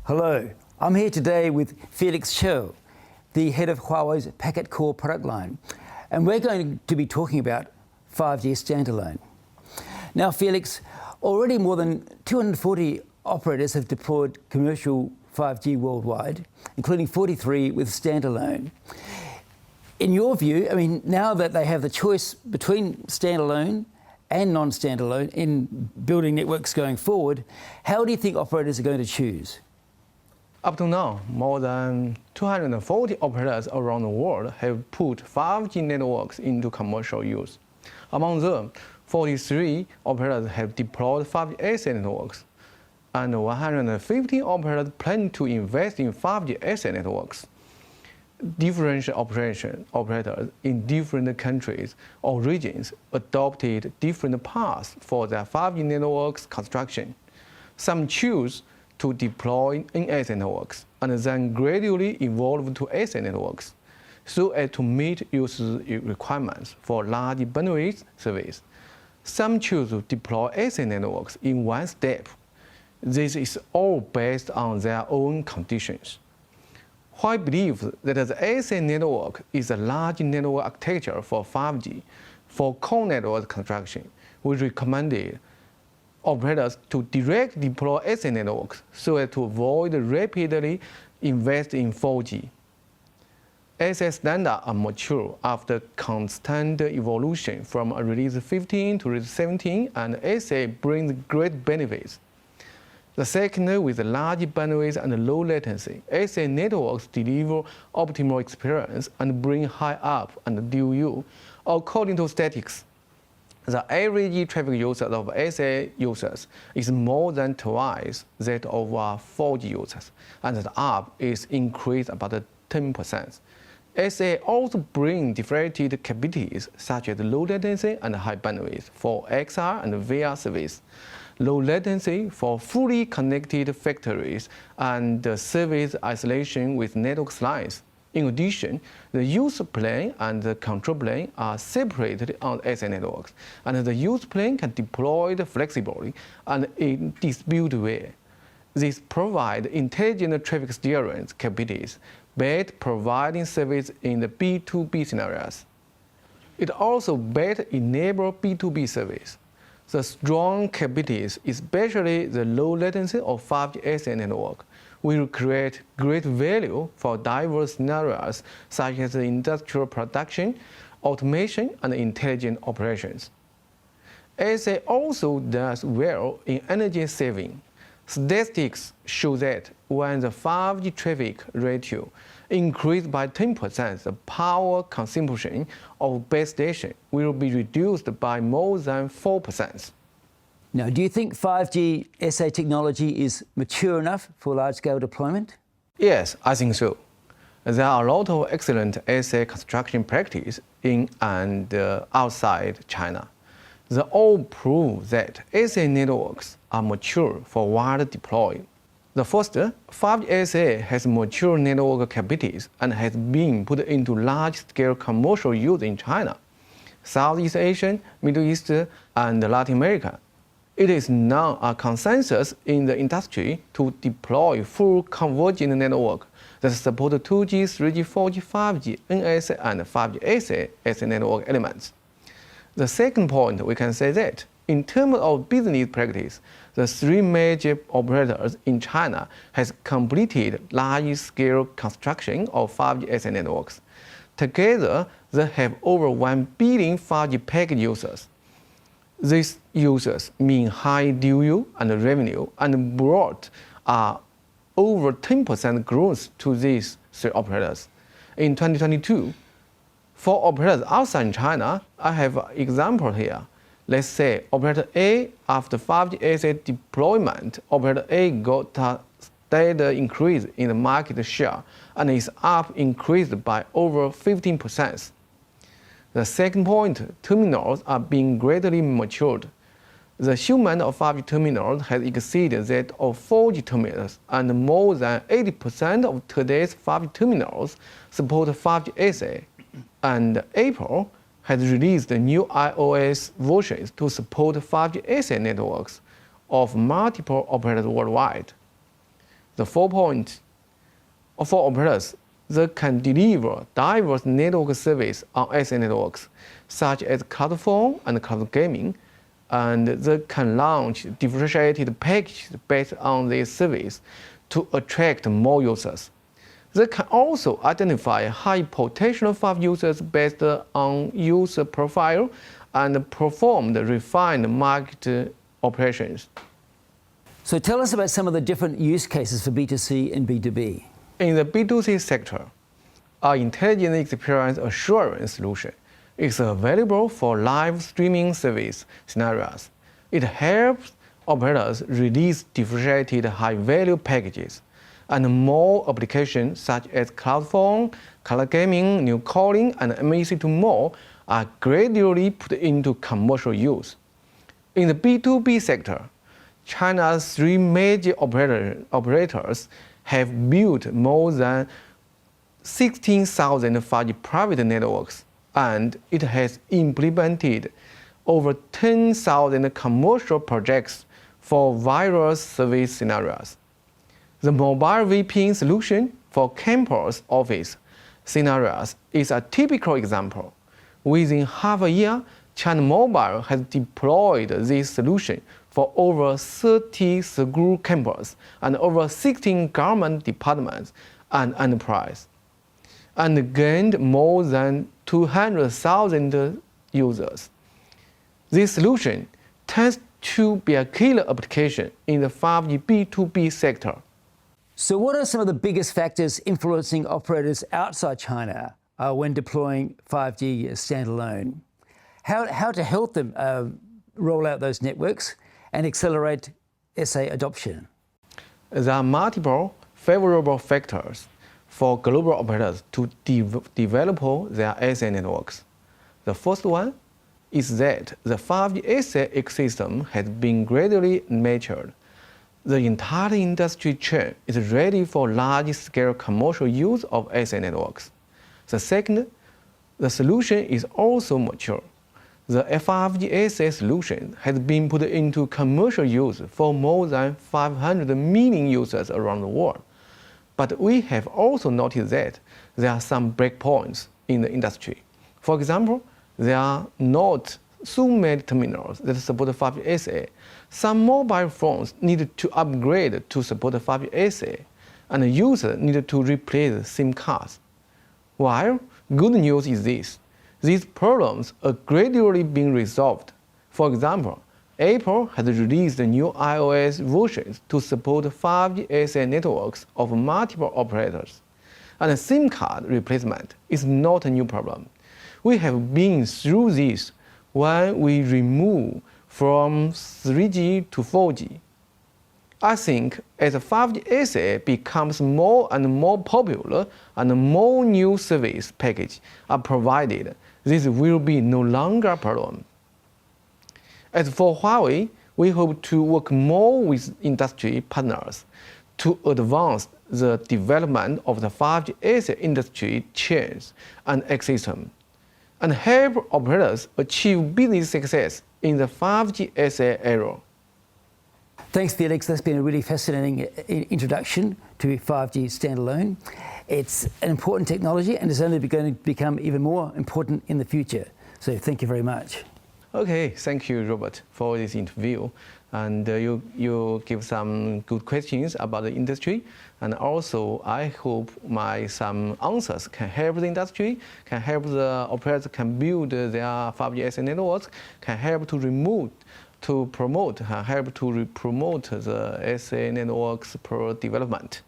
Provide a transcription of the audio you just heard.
Hello, I'm here today with Felix Qiu, the head of Huawei's Packet Core product line, and we're going to be talking about 5G Standalone. Now, Felix, already more than 240 operators have deployed commercial 5G worldwide, including 43 with Standalone. In your view, I mean, now that they have the choice between Standalone and non-Standalone in building networks going forward, how do you think operators are going to choose? Up to now, more than 240 operators around the world have put 5G networks into commercial use. Among them, 43 operators have deployed 5G SA networks, and 150 operators plan to invest in 5G SA networks. Different operators in different countries or regions adopted different paths for their 5G networks construction. Some choose to deploy NSA networks and then gradually evolve to SA networks so as to meet user requirements for large bandwidth service. Some choose to deploy SA networks in one step. This is all based on their own conditions. While I believe that the SA network is a large network architecture for 5G, for core network construction, we recommended operators to directly deploy SA networks so as to avoid rapidly invest in 4G. SA standards are mature after constant evolution from release 15 to release 17, and SA brings great benefits. The second, with large bandwidth and low latency, SA networks deliver optimal experience and bring high up and DU. According to statistics, the average traffic users of SA users is more than twice that of 4G users, and the up is increased about 10%. SA also brings differentiated capabilities such as low latency and high bandwidth for XR and VR service, low latency for fully connected factories, and service isolation with network slices. In addition, the user plane and the control plane are separated on SA networks, and the user plane can deploy flexibly and in distributed way. This provides intelligent traffic steering capabilities, better providing service in the B2B scenarios. It also better enables B2B service. The strong capabilities, especially the low latency of 5G SA network, will create great value for diverse scenarios such as industrial production, automation, and intelligent operations. SA also does well in energy saving. Statistics show that when the 5G traffic ratio increased by 10%, the power consumption of base station will be reduced by more than 4%. Now, do you think 5G SA technology is mature enough for large-scale deployment? Yes, I think so. There are a lot of excellent SA construction practice in and outside China. They all prove that SA networks are mature for wide deploy. The first, 5G SA has mature network capabilities and has been put into large-scale commercial use in China, Southeast Asia, Middle East, and Latin America. It is now a consensus in the industry to deploy full convergent network that support 2G, 3G, 4G, 5G, NSA, and 5G SA network elements. The second point, we can say that in terms of business practice, the three major operators in China has completed large-scale construction of 5G SA networks. Together, they have over 1 billion 5G packet users. These users mean high DU and revenue, and brought over 10% growth to these three operators. In 2022, for operators outside China, I have an example here. Let's say operator A, after 5G SA deployment, operator A got a steady increase in the market share, and its up increased by over 15%. The second point, terminals are being greatly matured. The shipment of 5G terminals has exceeded that of 4G terminals, and more than 80% of today's 5G terminals support 5G SA. And Apple has released new iOS versions to support 5G SA networks of multiple operators worldwide. The 4 operators that can deliver diverse network service on SA networks, such as cloud phone and cloud gaming, and that can launch differentiated packages based on this service to attract more users. They can also identify high potential 5G users based on user profile and perform the refined market operations. So tell us about some of the different use cases for B2C and B2B. In the B2C sector, our intelligent experience assurance solution is available for live streaming service scenarios. It helps operators release differentiated high-value packages, and more applications such as cloud phone, cloud gaming, new calling, and MEC2 more are gradually put into commercial use. In the B2B sector, China's 3 major operators have built more than 16,000 5G private networks, and it has implemented over 10,000 commercial projects for various service scenarios. The mobile VPN solution for campus office scenarios is a typical example. Within half a year, China Mobile has deployed this solution for over 30 school campuses and over 16 government departments and enterprise, and gained more than 200,000 users. This solution tends to be a killer application in the 5G B2B sector. So what are some of the biggest factors influencing operators outside China when deploying 5G standalone? How to help them roll out those networks and accelerate SA adoption? There are multiple favorable factors for global operators to develop their SA networks. The first one is that the 5G SA ecosystem has been gradually matured. The entire industry chain is ready for large-scale commercial use of SA networks. The second, the solution is also mature. The 5G SA solution has been put into commercial use for more than 500 million users around the world. But we have also noticed that there are some breakpoints in the industry. For example, there are not so many terminals that support 5G SA. Some mobile phones need to upgrade to support 5G SA, and users need to replace SIM cards. While good news is this, these problems are gradually being resolved. For example, Apple has released new iOS versions to support 5G SA networks of multiple operators, and SIM card replacement is not a new problem. We have been through this when we remove from 3G to 4G. I think as 5G SA becomes more and more popular and more new service packages are provided, this will be no longer a problem. As for Huawei, we hope to work more with industry partners to advance the development of the 5G SA industry chains and ecosystem, and help operators achieve business success in the 5G SA era. Thanks, Felix. That's been a really fascinating introduction to 5G standalone. It's an important technology and is only going to become even more important in the future. So thank you very much. Okay, thank you, Robert, for this interview. And you give some good questions about the industry. And also, I hope some answers can help the industry, can help the operators can build their 5G SA networks, can help to promote the SA networks development.